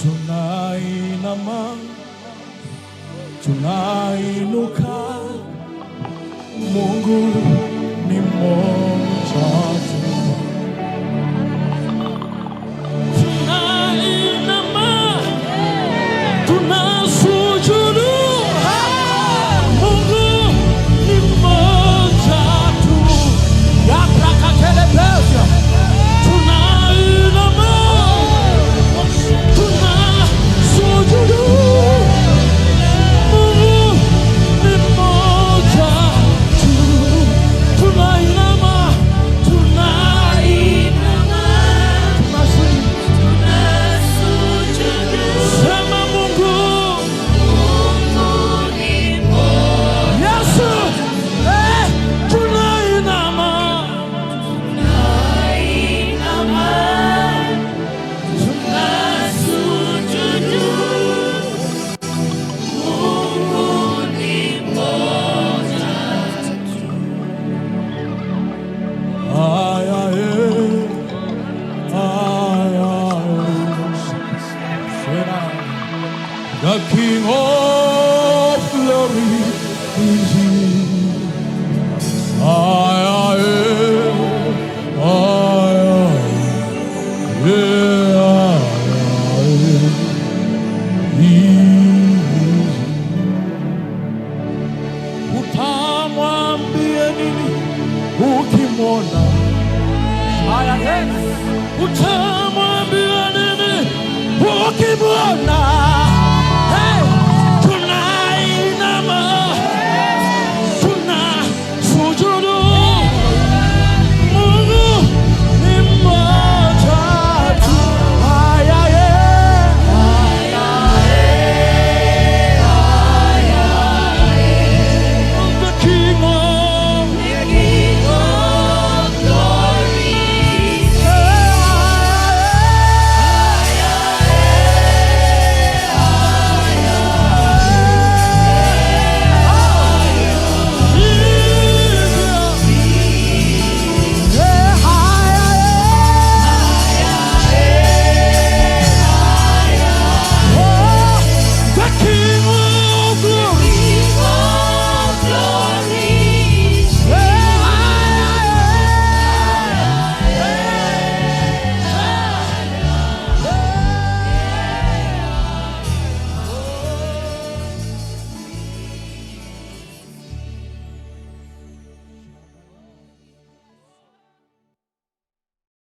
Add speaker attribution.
Speaker 1: tunainama, tunainuka, Mungu ni mmoja tu. Tunainama, tunasujudu, Mungu ni mmoja tu. Yakrakatelepesha. Tunainama, tunasujudu, Mungu ni mmoja tu. Tunainama, tunasujudu. Sema Mungu ni mmoja. Yesu, tunainama, tunasujudu. Mungu ni mmoja. Aya, the King of Glory is here. Utamwambia nini ukimwona? Utamwambia nini ukimwona?